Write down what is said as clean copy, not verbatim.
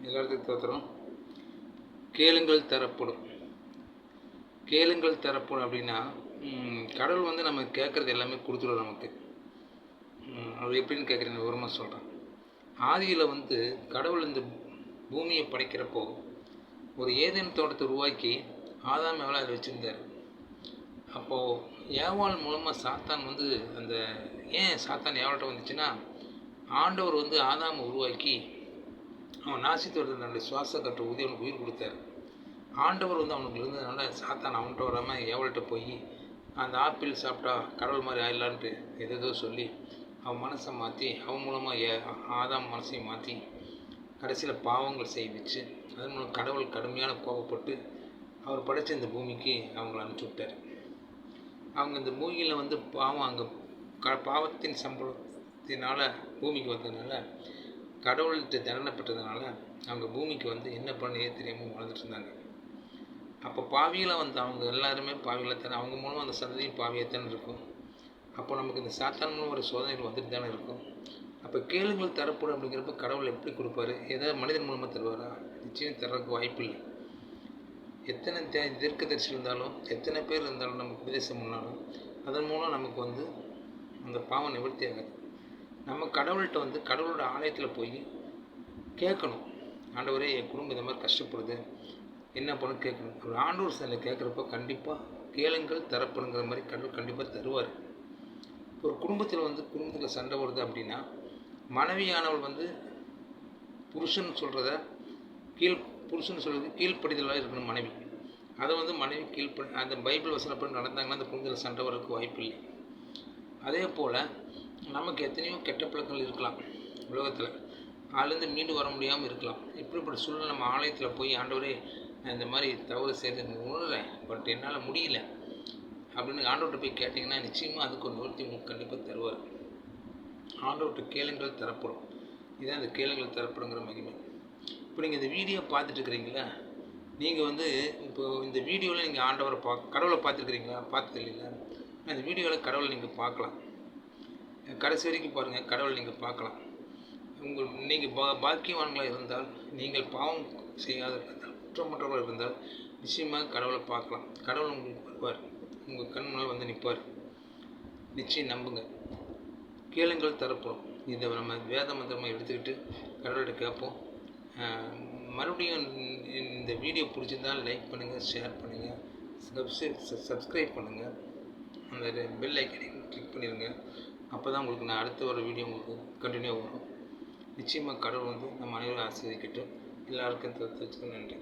எல்லாத்துக்கும் தோற்றுறோம். கேளுங்கள் தரப்படும். கேளுங்கள் தரப்படும் அப்படின்னா கடவுள் வந்து நம்ம கேட்குறது எல்லாமே கொடுத்துருவோம் நமக்கு. அது எப்படின்னு கேட்குறீங்க, விவரமாக சொல்கிறேன். ஆதியில் வந்து கடவுள் இந்த பூமியை படைக்கிறப்போ ஒரு ஏதேன் தோட்டத்தை உருவாக்கி ஆதாம் எவ்வளோ அதை வச்சுருந்தார். அப்போது ஏவாள் மூலமாக சாத்தான் வந்து அந்த ஏன் சாத்தான் ஏவாள்கிட்ட வந்துச்சுன்னா, ஆண்டவர் வந்து ஆதாமை உருவாக்கி அவன் நாசித்து வருது தன்னுடைய சுவாச கற்று ஊதி அவனுக்கு உயிர் கொடுத்தாரு. ஆண்டவர் வந்து அவனுக்கு இருந்ததுனால சாத்தான் அவன்கிட்ட வராமல் ஏவாள்கிட்ட போய் அந்த ஆப்பிள் சாப்பிட்டா கடவுள் மாதிரி ஆயிடலான்ட்டு எதோ சொல்லி அவன் மனசை மாற்றி அவன் மூலமாக ஆதாம் மனசையும் மாற்றி கடைசியில் பாவங்கள் செய்விச்சு அதன் மூலம் கடவுள் கடுமையான கோபப்பட்டு அவர் படைத்த இந்த பூமிக்கு அவங்கள அனுப்பிச்சி விட்டார். அவங்க இந்த பூமியில் வந்து பாவம் அங்கே பாவத்தின் சம்பளத்தினால பூமிக்கு வந்ததுனால கடவுள்கிட்ட தண்டனை பெற்றதுனால அவங்க பூமிக்கு வந்து என்ன பண்ணே தெரியாமல் வாழ்ந்துட்டு இருந்தாங்க. அப்போ பாவியில் வந்து அவங்க எல்லாருமே பாவியில் தானே, அவங்க மூலம் அந்த சந்ததியும் பாவியாக தானே இருக்கும். அப்போ நமக்கு இந்த சாத்தான் மூலம் ஒரு சோதனைகள் வந்துட்டு தானே இருக்கும். அப்போ கேளுங்கள் தரப்படும் அப்படிங்கிறப்ப கடவுள் எப்படி கொடுப்பாரு? ஏதாவது மனிதன் மூலமாக தருவாரா? நிச்சயம் தர்றதுக்கு வாய்ப்பு இல்லை. எத்தனை தீர்க்கதரிசி இருந்தாலும் எத்தனை பேர் இருந்தாலும் நமக்கு உபதேசம் பண்ணாலும் அதன் மூலம் நமக்கு வந்து அந்த பாவம் நிவர்த்தி ஆகாது. நம்ம கடவுள்கிட்ட வந்து கடவுளோட ஆலயத்தில் போய் கேட்கணும். ஆண்டவரே, என் குடும்பம் இந்த மாதிரி கஷ்டப்படுது, என்ன பண்ணு கேட்கணும். ஒரு ஆண்டவர் சிலை கேட்குறப்ப கண்டிப்பாக கேளுங்கள் தரப்படுங்கிற மாதிரி கடவுள் கண்டிப்பாக தருவார். ஒரு குடும்பத்தில் சண்டை வருது அப்படின்னா மனைவியானவள் வந்து புருஷன் சொல்கிறத புருஷன் சொல்கிறது கீழ்ப்படிதலாக இருக்கணும் மனைவி. அதை வந்து மனைவி அந்த பைபிள் வசனப்படி நடந்தாங்கன்னா அந்த குடும்பத்தில் சண்டை வரதுக்கு வாய்ப்பு இல்லை. அதே போல் நமக்கு எத்தனையோ கெட்ட பழக்கங்கள் இருக்கலாம் உலகத்தில், அதுலேருந்து மீண்டு வர முடியாமல் இருக்கலாம். இப்படிப்பட்ட சூழ்நிலை நம்ம ஆலயத்தில் போய் ஆண்டவரே நான் இந்த மாதிரி தவறு செய்கிறது உணர்றேன், பட் என்னால் முடியல அப்படின்னு ஆண்டவர்கிட்ட போய் கேட்டிங்கன்னா நிச்சயமாக அதுக்கு ஒரு நிவர்த்தி உங்களுக்கு கண்டிப்பாக தருவார். ஆண்டவர்கிட்ட கேளுங்கள் தரப்படும். இதுதான் இந்த கேளுங்கள் தரப்படுங்கிற மகிமை. இப்போ நீங்கள் இந்த வீடியோ பார்த்துட்டு இருக்கிறீங்களா, நீங்கள் வந்து இப்போ இந்த வீடியோவில் நீங்கள் ஆண்டவரை கடவுளை பார்த்துருக்குறீங்களா? பார்த்தது இல்லைங்களா? இந்த வீடியோவில் கடவுளை நீங்கள் பார்க்கலாம். கடைசி வரைக்கும் பாருங்கள், கடவுளை நீங்கள் பார்க்கலாம். நீங்கள் பாக்கியவான்களாக இருந்தால், நீங்கள் பாவம் செய்யாத இருந்தால், குற்றமற்றவர்கள் இருந்தால் நிச்சயமாக கடவுளை பார்க்கலாம். கடவுள் உங்களுக்கு வருவார், உங்கள் கண் முன்னால் வந்து நிற்பார். நிச்சயம் நம்புங்க. கேளுங்கள் தரப்படும். இதை நம்ம வேத மந்திரமாக எடுத்துக்கிட்டு கடவுள்கிட்ட கேட்போம். மறுபடியும் இந்த வீடியோ பிடிச்சிருந்தால் லைக் பண்ணுங்கள், ஷேர் பண்ணுங்கள், சப்ஸ்கிரைப் பண்ணுங்கள், அந்த பெல் ஐக்கனையும் கிளிக் பண்ணிடுங்க. அப்போ தான் உங்களுக்கு நான் அடுத்த ஒரு வீடியோ உங்களுக்கு கண்டினியூ வரும். நிச்சயமாக கடவுள் வந்து நம்ம அனைவரும் ஆசீர்வதிக்கட்டும். எல்லாருக்கும் நன்றி.